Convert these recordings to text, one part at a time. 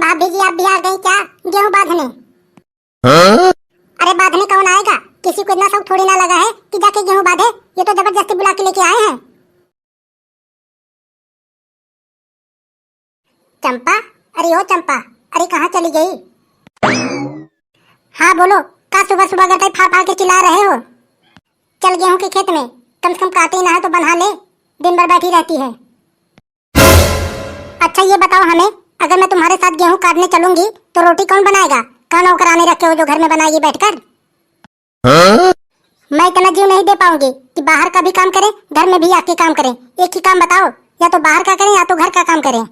भाभी जी आप भी आ गई क्या गेहूं बांधने? हाँ? अरे बांधने कौन आएगा, किसी को इतना शौक थोड़ी ना लगा है कि जाके गेहूं बांधे। ये तो जबरदस्ती बुला के लेके आए हैं। चंपा, अरे ओ चंपा, अरे कहाँ चली गई? हाँ बोलो, का सुबह सुबह गटाई फाड़ फाड़ के चिल्ला रहे हो? चल गेहूं के खेत में, कम से कम काटे ना है तो बना ले, दिन भर बैठी रहती है। अच्छा ये बताओ हमें, अगर मैं तुम्हारे साथ गेहूं काटने चलूंगी तो रोटी कौन बनाएगा? कौन नौकरानी रखे हो जो घर में बनाएगी बैठकर? हाँ? मैं इतना जीव नहीं दे पाऊंगी कि बाहर का भी काम करे घर में भी आके काम करे। एक ही काम बताओ, या तो बाहर का करें या तो घर का काम करें।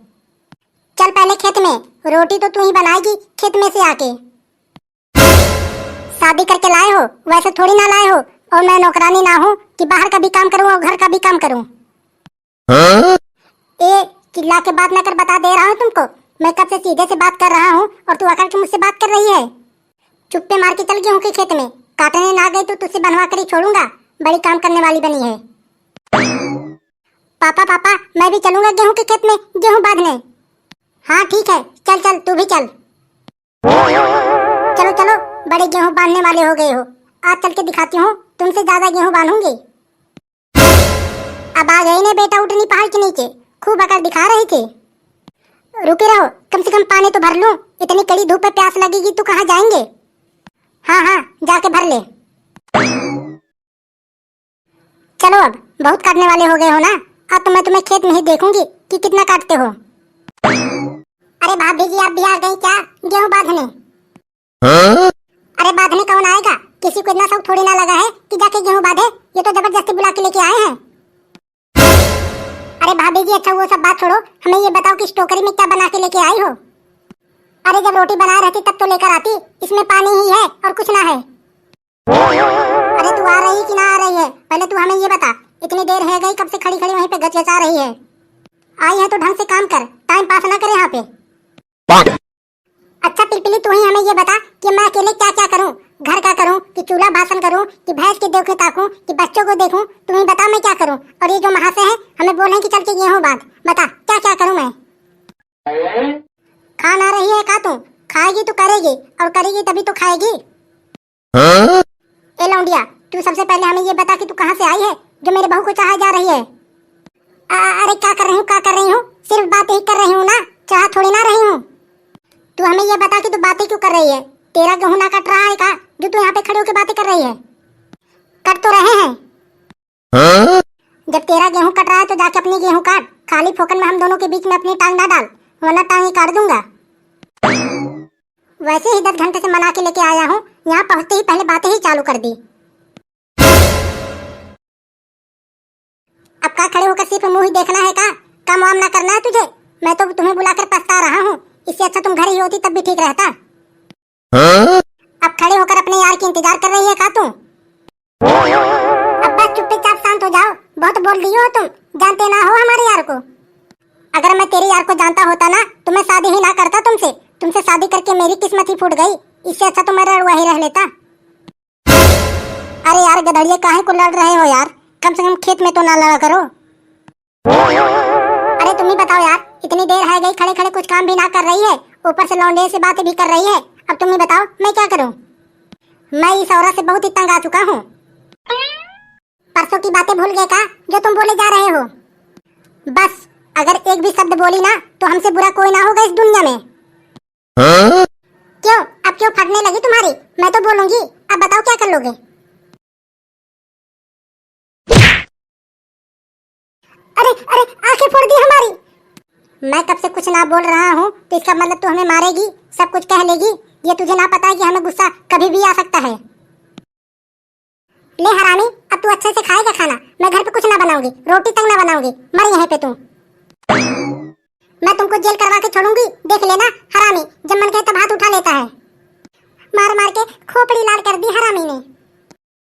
चल पहले खेत में, रोटी तो तू ही बनाएगी खेत में से आके। शादी करके लाए हो वैसे थोड़ी ना लाए हो, और मैं नौकरानी ना हूँ कि बाहर का भी काम करूँ और घर का भी काम करूँ। हाँ? ए चिल्ला के बात ना कर, बता दे रहा हूँ तुमको। मैं कब से सीधे से बात कर रहा हूँ और तू आकर के मुझसे बात कर रही है। चुप्पे मार के चल गेहूं के खेत में, काटने ना गई तो तुझसे बनवा कर ही छोड़ूंगा। बड़ी काम करने वाली बनी है। पापा पापा मैं भी चलूंगा गेहूं के खेत में गेहूं बांधने। हाँ ठीक है, चल चल तू भी चल। चलो चलो, बड़े गेहूं बांधने वाले हो गए हो। आज चल के दिखाती हूँ, तुमसे ज्यादा गेहूं बांधूंगी। अब आ गई ने बेटा उठनी पहाड़ के नीचे, खूब अकड़ दिखा रही थी। रुके रहो, कम से कम पानी तो भर लूं। इतनी कड़ी धूप में प्यास लगेगी तो कहाँ जाएंगे? हाँ हाँ जाके भर ले। चलो अब बहुत काटने वाले हो गए हो ना, अब तो मैं तुम्हें खेत में ही देखूंगी कि कितना काटते हो। अरे भाभी जी आप भी आ गई क्या गेहूं बांधने? हाँ? अरे बांधने कौन आएगा, किसी को इतना शौक थोड़ी ना लगा है कि जाके गेहूं बांधे। ये तो जबरदस्ती बुला के लेके आए हैं। अरे भाभी जी अच्छा वो सब बात छोड़ो, हमें ये बताओ कि इस टोकरी में क्या बना के लेके आई हो? अरे जब रोटी बना रहती तब तो लेकर आती, इसमें पानी ही है और कुछ ना है। अरे तू आ रही कि ना आ रही है, पहले तू हमें ये बता। इतनी देर है गई, कब से खड़ी खड़ी वहीं पे गचगचा रही है। आई है तो ढंग से काम कर, टाइम पास ना करे यहाँ पे। अच्छा पिलपिली तू ही हमें ये बता कि मैं अकेले क्या क्या करूँ, घर का करूँ कि चूल्हा भाषण करूँ कि भैंस के देखे ताकूं कि बच्चों को देखूं? तुम ही बता मैं क्या करूँ। और ये जो महाशय है हमें बोले कि चल के गेहूं बांध, बता क्या क्या करूँ मैं? खा ना रही है का तू? खाएगी तो करेगी, और करेगी तभी तो खाएगी। हाँ? ए लौंडिया तू सबसे पहले हमें ये बता कि तू कहाँ से आई है जो मेरे बहू को चाहा जा रही है? अरे क्या कर रही हूँ, क्या कर रही हूँ? सिर्फ बात ही कर रही हूँ ना, चाह थोड़ी ना रही हूँ। तू हमें ये बता कि तू बातें क्यों कर रही है? तेरा गेहूं ना कट रहा है का जो तू यहाँ पे खड़े होकर बातें कर रही है? कट तो रहे हैं। हाँ? जब तेरा गेहूं कट रहा है तो जाके अपनी गेहूं काट, खाली फोकन में हम दोनों के बीच में अपनी टांग ना डाल, वरना टांग ही काट दूंगा। वैसे ही 10 घंटे से मना के लेके आया हूँ, यहाँ पहुँचते ही पहले बातें ही चालू कर दी। अब का खड़े होकर सिर्फ मुंह ही देखना है का? काम वाम ना करना है तुझे? मैं तो तुम्हें बुलाकर पछता रहा हूँ, इससे अच्छा तुम घर ही होती तब भी ठीक रहता। हाँ? अब खड़े होकर अपने यार की इंतजार कर रही है का तू? अब बस चुपचाप शांत हो जाओ, बहुत बोल रही हो तुम, जानते ना हो हमारे यार को। अगर मैं तेरे यार को जानता होता ना तो मैं शादी ही ना करता तुमसे। तुमसे शादी करके मेरी किस्मत ही फूट गई, इससे अच्छा तो मेरा वही रह लेता। अरे यार गधड़िए काहे को लड़ रहे हो यार, कम से कम खेत में तो ना लड़ा करो। अरे तुम ही बताओ यार, इतनी देर है गई खड़े खड़े, कुछ काम भी ना कर रही है, ऊपर से लौंडे से बातें भी कर रही है। अब तुम ही बताओ मैं क्या करूं? मैं इस औरत से बहुत ही तंग आ चुका हूं। परसों की बातें भूल गए का जो तुम बोले जा रहे हो? बस अगर एक भी शब्द बोली ना तो हमसे बुरा कोई ना होगा इस दुनिया में। हाँ? क्यों अब क्यों फटने लगी तुम्हारी? मैं तो बोलूंगी, अब बताओ क्या कर लोगे? अरे अरे आंखें फोड़ दी हमारी। मैं कब से कुछ ना बोल रहा हूँ तो इसका मतलब तू हमें मारेगी, सब कुछ कह लेगी। ये तुझे ना पता है कि हमें गुस्सा कभी भी आ सकता है। ले हरामी, अब तू अच्छे से खाएगा खाना, मैं घर पे कुछ ना बनाऊंगी, रोटी तक ना बनाऊंगी, मर यहीं पे तू। मैं तुमको जेल करवा के छोड़ूंगी, देख लेना हरामी, जब मन कहे तब हाथ उठा लेता है। मार मार के खोपड़ी लाल कर दी हरामी ने।